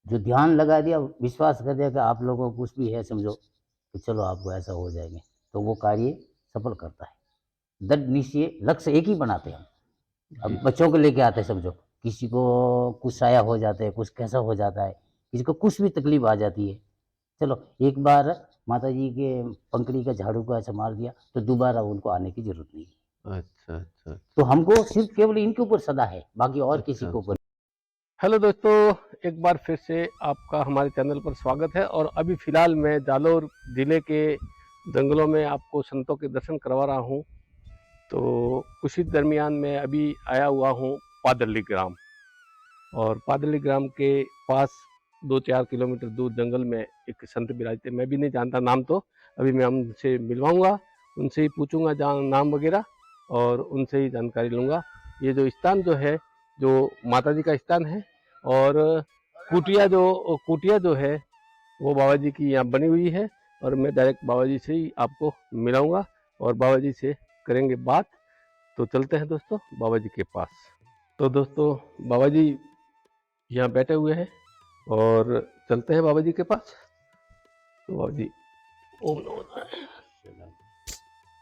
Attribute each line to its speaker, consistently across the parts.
Speaker 1: जो ध्यान लगा दिया, विश्वास कर दिया कि आप लोगों को कुछ भी है समझो कि चलो आपको ऐसा हो जाएंगे, तो वो कार्य सफल करता है। दृढ़ निश्चय लक्ष्य एक ही बनाते हैं हम। अब बच्चों को लेके आते हैं समझो, किसी को कुछ साया हो जाता है, कुछ कैसा हो जाता है, किसी को कुछ भी तकलीफ आ जाती है, चलो एक बार माता जी के पंखड़ी का झाड़ू को ऐसा मार दिया तो दोबारा उनको आने की जरूरत नहीं है।
Speaker 2: अच्छा अच्छा
Speaker 1: तो
Speaker 2: अच्छा
Speaker 1: हमको सिर्फ केवल इनके ऊपर सदा है, बाकी और किसी
Speaker 2: अच्छा।
Speaker 1: के ऊपर।
Speaker 2: हेलो दोस्तों, एक बार फिर से आपका हमारे चैनल पर स्वागत है। और अभी फ़िलहाल मैं जालोर ज़िले के जंगलों में आपको संतों के दर्शन करवा रहा हूँ। तो उसी दरमियान मैं अभी आया हुआ हूँ पादली ग्राम, और पादली ग्राम के पास 2-4 किलोमीटर दूर जंगल में एक संत विराजते। मैं भी नहीं जानता नाम, तो अभी मैं उनसे मिलवाऊँगा, उनसे ही पूछूँगा नाम वगैरह, और उनसे ही जानकारी लूँगा। ये जो स्थान जो है, जो माता जी का स्थान है, और कुटिया जो है वो बाबा जी की यहाँ बनी हुई है। और मैं डायरेक्ट बाबा जी से ही आपको मिलाऊंगा और बाबा जी से करेंगे बात। तो चलते हैं दोस्तों बाबा जी के पास। तो दोस्तों बाबा जी यहाँ बैठे हुए हैं और चलते हैं बाबा जी के पास। तो बाबा जी ओम नमो नारायण।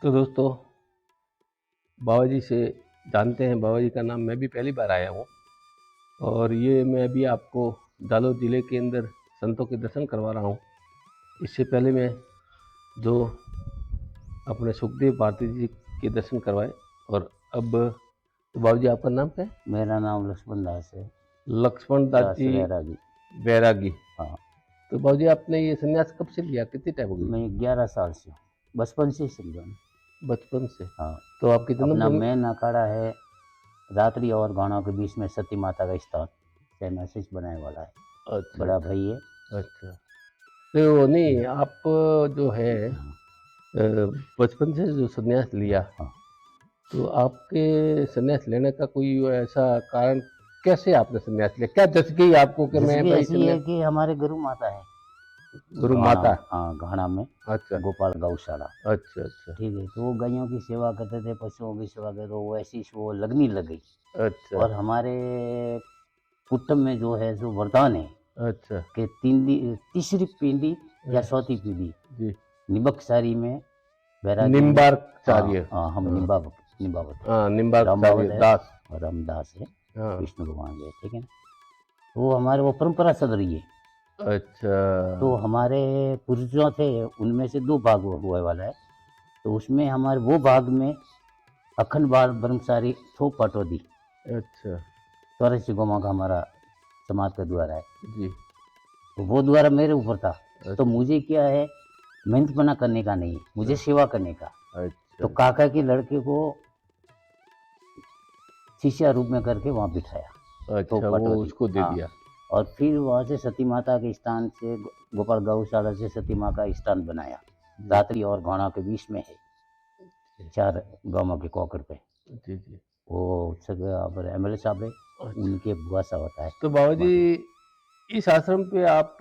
Speaker 2: तो दोस्तों बाबा जी से जानते हैं। बाबा जी का नाम, मैं भी पहली बार आया हूँ, और ये मैं अभी आपको जालोर ज़िले के अंदर संतों के दर्शन करवा रहा हूँ। इससे पहले मैं जो अपने सुखदेव भारती जी के दर्शन करवाए। और अब तो बाबू जी आपका नाम क्या है?
Speaker 1: मेरा नाम लक्ष्मण दास है।
Speaker 2: लक्ष्मण दास जी
Speaker 1: वैरागी।
Speaker 2: बैरागी।
Speaker 1: हाँ,
Speaker 2: तो बाबू जी आपने ये संन्यास कब से लिया, कितने टाइम हो गई?
Speaker 1: मैं 11 साल से हूँ, बचपन से ही समझो ना।
Speaker 2: बचपन से।
Speaker 1: हाँ,
Speaker 2: तो आपकी
Speaker 1: अपना
Speaker 2: जन्मभूमि?
Speaker 1: मेन अखाड़ा है रात्रि और गाँव के बीच में सती माता का स्थान, मैसेज बनाने वाला है।
Speaker 2: अच्छा
Speaker 1: बड़ा
Speaker 2: अच्छा
Speaker 1: भाई है।
Speaker 2: अच्छा। तो नहीं, आप जो है
Speaker 1: हाँ,
Speaker 2: बचपन से जो संन्यास लिया,
Speaker 1: हाँ।
Speaker 2: तो आपके संन्यास लेने का कोई ऐसा कारण, कैसे आपने संन्यास लिया? क्या जच गई आपको कि मैं
Speaker 1: जैसे
Speaker 2: भाई
Speaker 1: ऐसी है
Speaker 2: संन्यास?
Speaker 1: कि हमारे गुरु माता है
Speaker 2: गुरु
Speaker 1: घाना
Speaker 2: माता।
Speaker 1: में। हाँ, घाना में
Speaker 2: अच्छा
Speaker 1: गोपाल गौशाला।
Speaker 2: अच्छा अच्छा
Speaker 1: ठीक है, तो वो गायों की सेवा करते थे, पशुओं की सेवा करते, तो वो ऐसी वो लगनी लग गई।
Speaker 2: अच्छा
Speaker 1: और हमारे कुटुंब में जो है जो वरदान है
Speaker 2: अच्छा
Speaker 1: कि तीसरी पीढ़ी या चौथी पीढ़ी
Speaker 2: जी।
Speaker 1: निम्बार्क में बैरागी में। हाँ
Speaker 2: निम्बार्चार्य।
Speaker 1: हाँ, हम
Speaker 2: हाँ
Speaker 1: निम्बावत है।
Speaker 2: हाँ, निम्बार्चार्य
Speaker 1: रामावत है
Speaker 2: दास।
Speaker 1: और रामदास है।
Speaker 2: हाँ।
Speaker 1: विष्णु भगवान के, ठीक है ना। तो वो हमारे वो परंपरा चल रही है।
Speaker 2: अच्छा
Speaker 1: तो हमारे पूर्वजों थे, उनमें से दो भाग हुए वाला है। तो उसमें हमारे वो भाग में अखंड बाल ब्रह्मचारी थो पटोदी
Speaker 2: अच्छा
Speaker 1: चौरासी गोमा का हमारा समाज का द्वारा है।
Speaker 2: जी।
Speaker 1: तो वो द्वारा मेरे ऊपर था। तो
Speaker 2: अच्छा
Speaker 1: मुझे क्या है, मेहनत बना करने का नहीं, मुझे सेवा करने का। तो
Speaker 2: अच्छा
Speaker 1: काका के लड़के को शिष्या रूप में करके वहाँ बिठाया तो
Speaker 2: अच्छा, वो
Speaker 1: पटोदी।
Speaker 2: उसको दे
Speaker 1: हाँ,
Speaker 2: दिया।
Speaker 1: और फिर वहाँ से सती माता के स्थान से गोपाल गौशाला से सती माँ का स्थान बनाया।
Speaker 2: जी
Speaker 1: रात्रि और घोड़ा के बीच में है, 4 गांवों के कॉकर पे।
Speaker 2: जी जी।
Speaker 1: वो सगे एमएलए साहब है,
Speaker 2: अच्छा,
Speaker 1: उनके बुआ सा होता है।
Speaker 2: तो बाबा जी
Speaker 1: बाकी
Speaker 2: इस आश्रम पे आप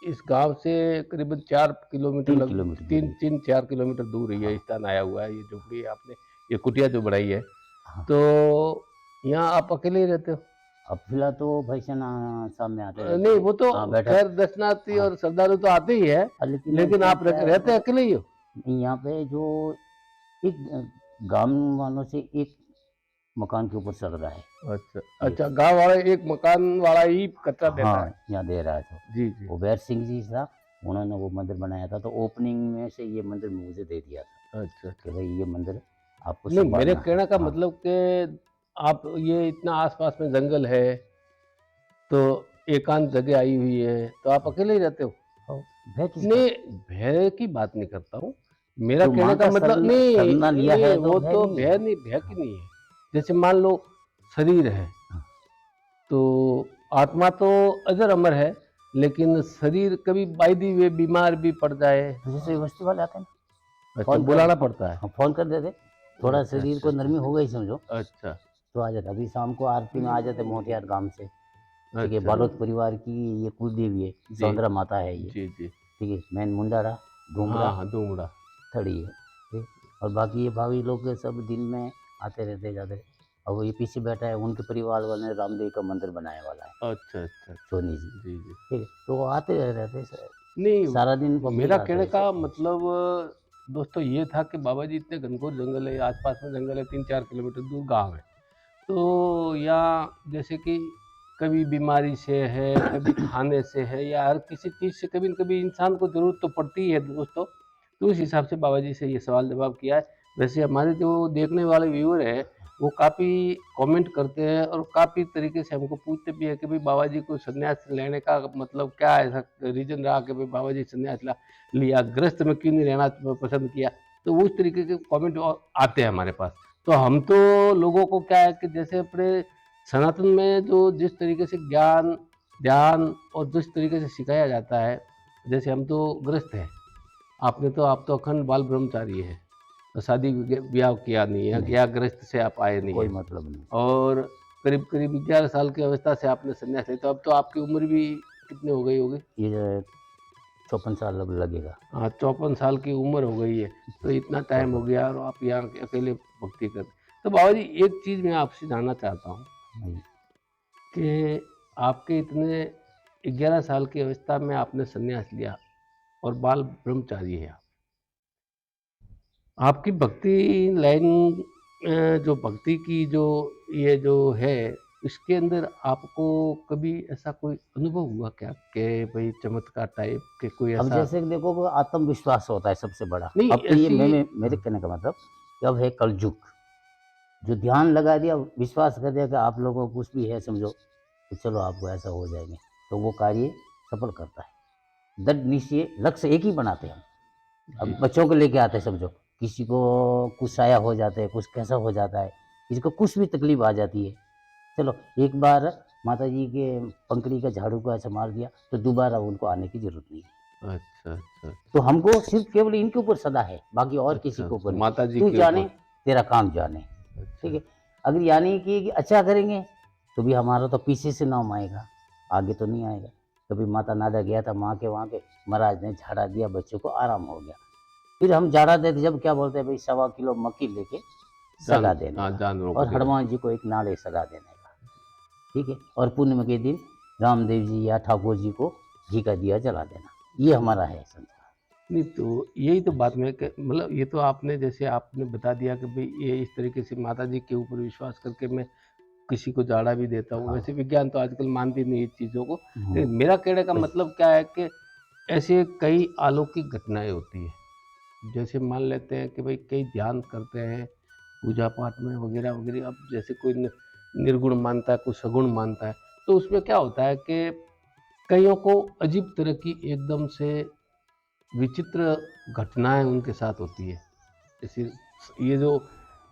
Speaker 2: इस गांव से करीबन 4 किलोमीटर,
Speaker 1: 3
Speaker 2: लगभग
Speaker 1: किलोमीटर
Speaker 2: तीन
Speaker 1: दूरी।
Speaker 2: तीन 4 किलोमीटर दूर ही
Speaker 1: हाँ
Speaker 2: ये स्थान आया हुआ है। ये झोपड़ी है, आपने ये कुटिया जो बनाई है।
Speaker 1: हाँ।
Speaker 2: तो यहाँ आप अकेले ही रहते हो?
Speaker 1: अब फिलहाल तो भाई से ना सामने आते रहते
Speaker 2: नहीं,
Speaker 1: हैं।
Speaker 2: वो तो
Speaker 1: हाँ, बैठक।
Speaker 2: खैर दर्शनार्थी
Speaker 1: हाँ,
Speaker 2: और श्रद्धालु तो आते ही है,
Speaker 1: लेकिन
Speaker 2: लेकिन
Speaker 1: उसमें
Speaker 2: आप
Speaker 1: क्या है
Speaker 2: रहते अकेले ही हो?
Speaker 1: यहाँ पे जो एक गांव वालों से एक मकान के ऊपर चल रहा है।
Speaker 2: अच्छा
Speaker 1: ये
Speaker 2: अच्छा, गांव वाला एक मकान वाला ही कच्चा देता है?
Speaker 1: हाँ, यहाँ दे रहा है। तो
Speaker 2: जी जी।
Speaker 1: उबैर सिंह जी था, उन्होंने वो मंदिर बनाया था। तो ओपनिंग में से ये मंदिर मुझे दे दिया था
Speaker 2: अच्छा
Speaker 1: कि
Speaker 2: अच्छा।
Speaker 1: भाई ये मंदिर आपको
Speaker 2: नहीं, मेरे
Speaker 1: संभालना है।
Speaker 2: कहने का
Speaker 1: हाँ,
Speaker 2: मतलब कि आप ये इतना आसपास में जंगल है, तो एकांत जगह आई हुई है, तो आप अकेले ही रहते हो?
Speaker 1: और भय किसका।
Speaker 2: नहीं, भय की बात नहीं करता हूँ। मेरा
Speaker 1: जो
Speaker 2: कहने
Speaker 1: माँ
Speaker 2: का
Speaker 1: का
Speaker 2: मतलब
Speaker 1: सरना
Speaker 2: नहीं
Speaker 1: लिया
Speaker 2: नहीं,
Speaker 1: है तो
Speaker 2: वो
Speaker 1: भय
Speaker 2: तो
Speaker 1: नहीं है।
Speaker 2: भय नहीं, भय की नहीं है। जैसे मान लो शरीर है,
Speaker 1: हाँ,
Speaker 2: तो आत्मा तो अजर अमर है, लेकिन शरीर कभी बाई दी वे बीमार भी पड़ जाए।
Speaker 1: तो जैसे बस्ती वाले आते हैं ना,
Speaker 2: अच्छा,
Speaker 1: फोन कर
Speaker 2: बुलाना पड़ता है।
Speaker 1: हाँ, फोन कर देते, थोड़ा
Speaker 2: अच्छा
Speaker 1: शरीर
Speaker 2: अच्छा
Speaker 1: को नरमी हो गई समझो,
Speaker 2: अच्छा अच्छा
Speaker 1: तो आ जाता। अभी शाम को आरती में आ जाते मोतियार गांव से। ठीक है,
Speaker 2: अच्छा।
Speaker 1: बालोद परिवार की ये कुल देवी है,
Speaker 2: जी
Speaker 1: सौंदरा माता है ये।
Speaker 2: जी जी।
Speaker 1: ठीक है, मैन मुंडारा
Speaker 2: हाँ
Speaker 1: डूंगरा
Speaker 2: हाँ, दूंगड़ा।
Speaker 1: थड़ी है। ठीक, और बाकी ये भाभी लोग के सब दिन में आते रहते जाते रहते। और वो ये पीछे बैठा है, उनके परिवार वाले ने रामदेव का मंदिर बनाने वाला है,
Speaker 2: अच्छा अच्छा।
Speaker 1: सोनी जी।
Speaker 2: जी जी।
Speaker 1: ठीक है, तो वो आते रहते हैं
Speaker 2: नहीं,
Speaker 1: सारा दिन पब्लिक
Speaker 2: मेरा
Speaker 1: आते
Speaker 2: कहने
Speaker 1: हैं
Speaker 2: का
Speaker 1: सब।
Speaker 2: मतलब दोस्तों ये था कि बाबा जी इतने घनघोर जंगल है, आसपास में जंगल है, 3-4 किलोमीटर दूर गांव है, तो यहाँ जैसे कि कभी बीमारी से है, कभी खाने से है, या हर किसी चीज़ से कभी न कभी इंसान को ज़रूरत तो पड़ती ही है दोस्तों। तो उस हिसाब से बाबा जी से ये सवाल जवाब किया है। वैसे हमारे जो देखने वाले व्यूअर हैं वो काफ़ी कमेंट करते हैं और काफ़ी तरीके से हमको पूछते भी है कि भाई बाबा जी को संन्यास लेने का मतलब क्या ऐसा रीज़न रहा कि भाई बाबा जी संन्यास लिया, गृहस्थ में क्यों नहीं रहना पसंद किया। तो उस तरीके के कमेंट आते हैं हमारे पास। तो हम तो लोगों को क्या है कि जैसे अपने सनातन में जो जिस तरीके से ज्ञान, ध्यान और जिस तरीके से सिखाया जाता है, जैसे हम तो गृहस्थ हैं, आप तो अखंड बाल ब्रह्मचारी है, तो शादी ब्याह किया नहीं है,
Speaker 1: नहीं।
Speaker 2: या गृहस्थ से आप आए नहीं
Speaker 1: कोई
Speaker 2: है,
Speaker 1: मतलब नहीं।
Speaker 2: और करीब करीब 11 साल की अवस्था से आपने संन्यास लिया, तो अब तो आपकी उम्र भी कितनी हो गई होगी?
Speaker 1: ये 54 साल अब लगेगा।
Speaker 2: हाँ, 54 साल की उम्र हो गई है, तो इतना टाइम हो गया और आप यहाँ अकेले भक्ति कर। तो बाबा जी एक चीज़ मैं आपसे जानना चाहता हूँ
Speaker 1: जी।
Speaker 2: कि आपके इतने 11 साल की अवस्था में आपने संन्यास लिया और बाल ब्रह्मचारी है आप। आपकी भक्ति लाइन जो भक्ति की जो ये जो है, इसके अंदर आपको कभी ऐसा कोई अनुभव हुआ क्या कि भाई चमत्कार टाइप के कोई
Speaker 1: अब
Speaker 2: ऐसा?
Speaker 1: जैसे कि देखो वो आत्मविश्वास होता है सबसे बड़ा।
Speaker 2: नहीं
Speaker 1: अब तो ये
Speaker 2: ऐसी।
Speaker 1: मेरे कहने का मतलब कि अब है कलयुग। जो ध्यान लगा दिया, विश्वास कर दिया कि आप लोगों को कुछ भी है समझो, तो चलो आपको ऐसा हो जाएंगे, तो वो कार्य सफल करता है। दृढ़ निश्चय लक्ष्य एक ही बनाते हैं हम। अब
Speaker 2: जी।
Speaker 1: बच्चों को लेके आते हैं समझो, किसी को कुछ साया हो जाता है, कुछ कैसा हो जाता है, किसी को कुछ भी तकलीफ आ जाती है, चलो एक बार माता जी के पंखड़ी का झाड़ू को ऐसा मार दिया तो दोबारा उनको आने की जरूरत नहीं है।
Speaker 2: अच्छा अच्छा
Speaker 1: तो हमको सिर्फ केवल इनके ऊपर सदा है, बाकी और किसी
Speaker 2: अच्छा।
Speaker 1: के ऊपर नहीं।
Speaker 2: माता जी
Speaker 1: तू
Speaker 2: के
Speaker 1: जाने,
Speaker 2: ऊपर।
Speaker 1: तेरा काम जाने।
Speaker 2: अच्छा।
Speaker 1: ठीक है, अगर यानी कि अच्छा करेंगे तो भी हमारा तो पीछे से नाम आएगा, आगे तो नहीं आएगा। कभी माता नादा गया था माँ के वहाँ पे, महाराज ने झाड़ा दिया, बच्चों को आराम हो गया। फिर हम झाड़ा देते जब क्या बोलते हैं भाई 1.25 किलो मक्की लेके सगा देने
Speaker 2: हाँ,
Speaker 1: का,
Speaker 2: जानवरों को
Speaker 1: और
Speaker 2: देना।
Speaker 1: हनुमान जी को एक नाले सगा देने का। ठीक है, और पूर्णिमा के दिन रामदेव जी या ठाकुर जी को घी का दिया जला देना, ये हमारा है संस्कार।
Speaker 2: नहीं तो यही तो बात मैं मतलब ये तो आपने जैसे आपने बता दिया कि भाई ये इस तरीके से माता जी के ऊपर विश्वास करके मैं किसी को झाड़ा भी देता हूँ।
Speaker 1: हाँ।
Speaker 2: वैसे विज्ञान तो आजकल मानती नहीं इस चीज़ों को,
Speaker 1: हम्म।
Speaker 2: लेकिन मेरा कहने का
Speaker 1: बस।
Speaker 2: मतलब क्या है कि ऐसे कई अलौकिक घटनाएं होती है। जैसे मान लेते हैं कि भाई कई ध्यान करते हैं पूजा पाठ में वगैरह वगैरह, अब जैसे कोई निर्गुण मानता है, कोई सगुण मानता है, तो उसमें क्या होता है कि कईयों को अजीब तरह की एकदम से विचित्र घटनाएं उनके साथ होती है। जैसे ये जो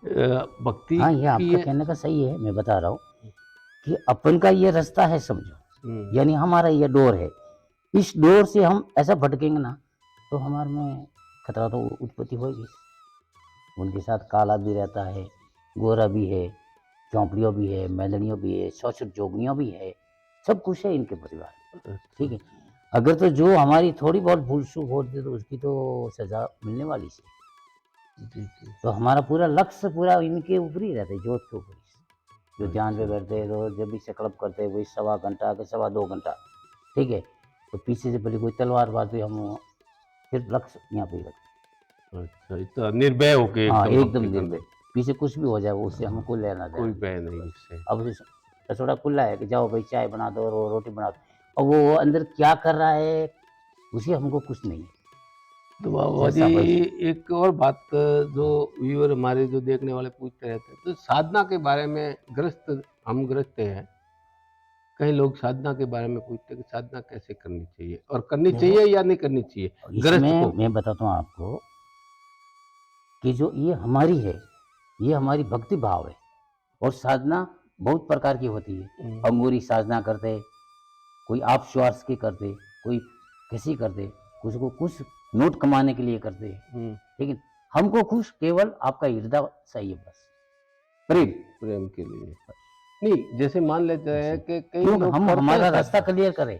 Speaker 2: भक्ति
Speaker 1: हाँ, ये
Speaker 2: की
Speaker 1: आपका
Speaker 2: है।
Speaker 1: कहने का सही है, मैं बता रहा हूँ कि अपन का ये रास्ता है समझो,
Speaker 2: हम्म।
Speaker 1: यानी हमारा ये डोर है। इस डोर से हम ऐसा भटकेंगे ना तो हमारे में खतरा तो उत्पत्ति होगी। उनके साथ काला भी रहता है, गोरा भी है, चौंपड़ियों भी है, मैलनियों भी है, शौचक जोगनियों भी है, सब कुछ है इनके परिवार। ठीक है, अगर तो जो हमारी थोड़ी बहुत भूल चूक होती है तो उसकी तो सजा मिलने वाली सी।
Speaker 2: जी जी।
Speaker 1: तो हमारा पूरा लक्ष्य पूरा इनके ऊपर ही रहता है, जोत के ऊपर ही। जो ध्यान पे
Speaker 2: अच्छा।
Speaker 1: बैठते हैं तो जब भी संकल्प करते हैं वही 1.25 घंटा के 2.25 घंटा, ठीक है, तो पीछे से पहले कोई तलवार बात भी हम सिर्फ लक्ष्य यहाँ पे ही रखते
Speaker 2: अच्छा, इतना निर्भय होके
Speaker 1: हैं। हाँ,
Speaker 2: एकदम
Speaker 1: एकदम
Speaker 2: भक्ति
Speaker 1: निर्भय,
Speaker 2: करना।
Speaker 1: पीछे कुछ भी हो जाए वो उससे हमको लेना देना
Speaker 2: कोई
Speaker 1: नहीं।
Speaker 2: भय नहीं
Speaker 1: बस।
Speaker 2: इससे।
Speaker 1: अब रसोड़ा खुला है कि जाओ भाई चाय बना दो और रोटी बना दो, और वो अंदर क्या कर रहा है उसे हमको कुछ नहीं है।
Speaker 2: तो बाबा जी
Speaker 1: जैसा भाई
Speaker 2: एक और बात जो व्यूअर हमारे जो देखने वाले पूछते रहते हैं, तो साधना के बारे में हम गृहस्थ हैं, कई लोग साधना के बारे में पूछते हैं कि साधना कैसे करनी चाहिए और करनी
Speaker 1: देखो,
Speaker 2: चाहिए या नहीं करनी चाहिए गृहस्थ
Speaker 1: इसमें
Speaker 2: को।
Speaker 1: मैं बताता हूँ आपको कि जो ये हमारी है, ये हमारी भक्ति भाव है। और साधना बहुत प्रकार की होती है। अंगूरी साधना करते, कोई आप श्वास की करते, कोई किसी करते, कुछ को कुछ नोट कमाने के लिए करते। लेकिन हमको खुश केवल आपका हृदय सही है, बस प्रेम।
Speaker 2: प्रेम के लिए नहीं, जैसे मान लेते हैं कि कई
Speaker 1: क्यों
Speaker 2: लोग
Speaker 1: हम
Speaker 2: करते
Speaker 1: हमारा
Speaker 2: हैं
Speaker 1: रास्ता
Speaker 2: साधना।
Speaker 1: क्लियर करें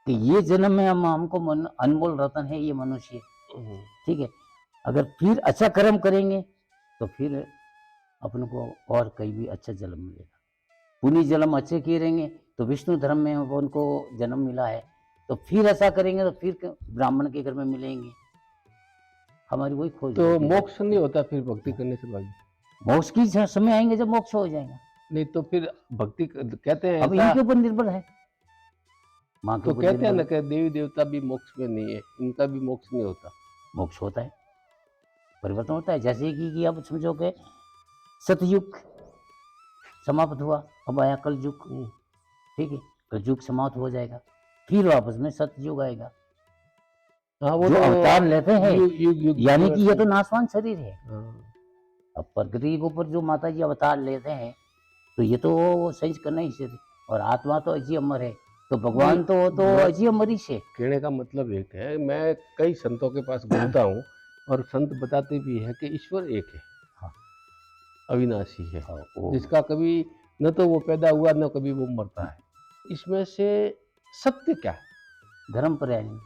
Speaker 1: कि ये जन्म में हम हमको अनमोल रतन है ये मनुष्य। ठीक है, अगर फिर अच्छा कर्म करेंगे तो फिर अपन को और कहीं भी अच्छा जन्म मिलेगा। पुण्य जन्म अच्छे किए रहेंगे तो विष्णु धर्म में उनको जन्म मिला है, तो फिर ऐसा करेंगे तो फिर ब्राह्मण के घर में मिलेंगे। हमारी वही खोज
Speaker 2: तो
Speaker 1: रहती है।
Speaker 2: मोक्ष नहीं होता फिर भक्ति करने से बाबा जी?
Speaker 1: मोक्ष की समय आएंगे जब मोक्ष हो जाएगा।
Speaker 2: नहीं तो फिर भक्ति कहते हैं
Speaker 1: अब
Speaker 2: ऐसा,
Speaker 1: इनके ऊपर निर्भर है, माँ के
Speaker 2: तो
Speaker 1: ऊपर
Speaker 2: कहते हैं ना
Speaker 1: निर्भर है।
Speaker 2: कि देवी देवता भी मोक्ष में नहीं है, इनका भी मोक्ष नहीं होता।
Speaker 1: मोक्ष होता है, परिवर्तन होता है। जैसे कि अब समझो कि सतयुग समाप्त हुआ, अब आया कलयुग, ठीक है, कलयुग समाप्त हो जाएगा, फिर वापस में सतयुग आएगा।
Speaker 2: हाँ वो
Speaker 1: जो
Speaker 2: तो
Speaker 1: अवतार लेते हैं,
Speaker 2: युग
Speaker 1: यानी कि ये तो नाशवान शरीर है।
Speaker 2: हाँ।
Speaker 1: अब प्रकृति के ऊपर जो माता जी अवतार लेते हैं तो ये तो सही करना ही शरीर, और आत्मा तो अजी अमर है, तो भगवान तो
Speaker 2: मैं-
Speaker 1: अजी अमर ही से।
Speaker 2: कहने का मतलब एक है, मैं कई संतों के पास घूमता हूँ और संत बताते भी है कि ईश्वर एक है,
Speaker 1: हाँ।
Speaker 2: अविनाशी है,
Speaker 1: हाँ, वो
Speaker 2: जिसका कभी न तो वो पैदा हुआ न कभी वो मरता है। इसमें से सत्य क्या है?
Speaker 1: धर्म पर्याय नहीं।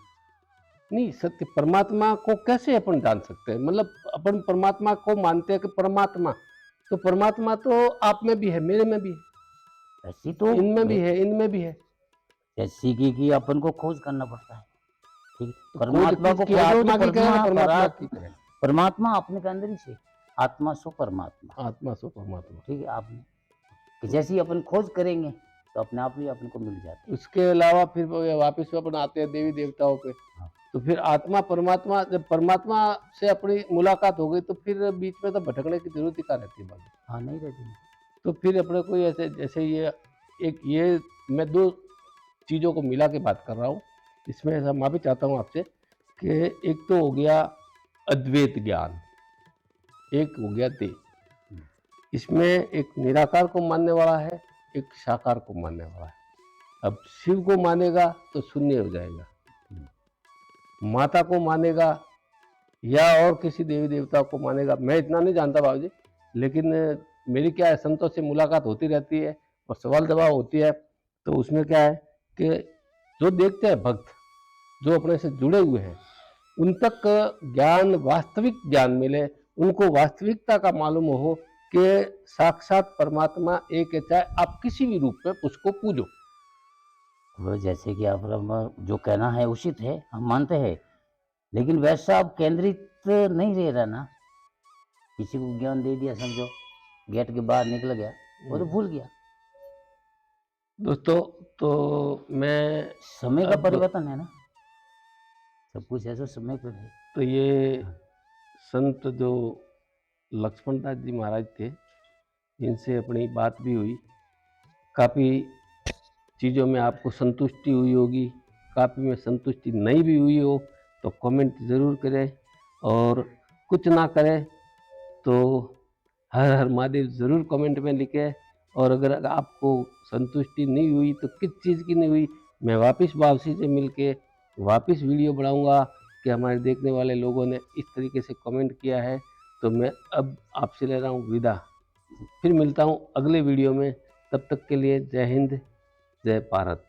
Speaker 2: नहीं, सत्य परमात्मा को कैसे अपन जान सकते हैं? मतलब अपन परमात्मा को मानते हैं कि परमात्मा, तो परमात्मा तो आप में भी है, मेरे में भी है,
Speaker 1: ऐसी तो
Speaker 2: इनमें भी है, इनमें भी है।
Speaker 1: ऐसी की अपन को खोज करना पड़ता है, ठीक है।
Speaker 2: तो
Speaker 1: परमात्मा को
Speaker 2: की
Speaker 1: खोजो
Speaker 2: आत्मा
Speaker 1: तो
Speaker 2: की करें ना परमात्मा की करें?
Speaker 1: परमात्मा अपने के अंदर ही से, आत्मा सो परमात्मा,
Speaker 2: आत्मा सो परमात्मा।
Speaker 1: ठीक है। आपने कि जैसी अपन खोज करेंगे तो अपने आप ही अपन को मिल जाते हैं।
Speaker 2: उसके अलावा फिर वो वापिस अपन आते हैं देवी देवताओं पे,
Speaker 1: हाँ।
Speaker 2: तो फिर आत्मा परमात्मा, जब परमात्मा से अपनी मुलाकात हो गई तो फिर बीच में तो भटकने की जरूरत ही क्या रहती है बाबू?
Speaker 1: हाँ, नहीं रहती।
Speaker 2: तो फिर अपने को ऐसे जैसे ये मैं दो चीज़ों को मिला के बात कर रहा हूँ, इसमें ऐसा माफी चाहता हूँ आपसे कि एक तो हो गया अद्वैत ज्ञान, एक हो गया देव। इसमें एक निराकार को मानने वाला है, एक साकार को मानने वाला है। अब शिव को मानेगा तो शून्य हो जाएगा, माता को मानेगा या और किसी देवी देवता को मानेगा, मैं इतना नहीं जानता बाबू जी, लेकिन मेरी क्या है, संतों से मुलाकात होती रहती है और सवाल जवाब होती है, तो उसमें क्या है कि जो देखते हैं भक्त, जो अपने से जुड़े हुए हैं, उन तक ज्ञान, वास्तविक ज्ञान मिले, उनको वास्तविकता का मालूम हो कि साक्षात परमात्मा एक है, चाहे आप किसी भी रूप में उसको पूजो।
Speaker 1: वो जैसे कि आप जो कहना है उचित है, हम मानते हैं, लेकिन वैसा अब केंद्रित नहीं रह रहा ना। किसी को ज्ञान दे दिया, समझो गेट के बाहर निकल गया, वो तो भूल गया।
Speaker 2: दोस्तों, तो मैं
Speaker 1: समय का
Speaker 2: अब-
Speaker 1: परिवर्तन है ना, सब कुछ ऐसा समय पर है।
Speaker 2: तो ये संत जो लक्ष्मण दास जी महाराज थे, इनसे अपनी बात भी हुई, काफ़ी चीज़ों में आपको संतुष्टि हुई होगी, काफ़ी में संतुष्टि नहीं भी हुई हो तो कमेंट ज़रूर करें, और कुछ ना करें तो हर हर महादेव ज़रूर कमेंट में लिखें। और अगर आपको संतुष्टि नहीं हुई तो किस चीज़ की नहीं हुई, मैं वापस वापसी से मिल के वापस वीडियो बनाऊंगा कि हमारे देखने वाले लोगों ने इस तरीके से कमेंट किया है। तो मैं अब आपसे ले रहा हूँ विदा, फिर मिलता हूँ अगले वीडियो में। तब तक के लिए जय हिंद, जय भारत।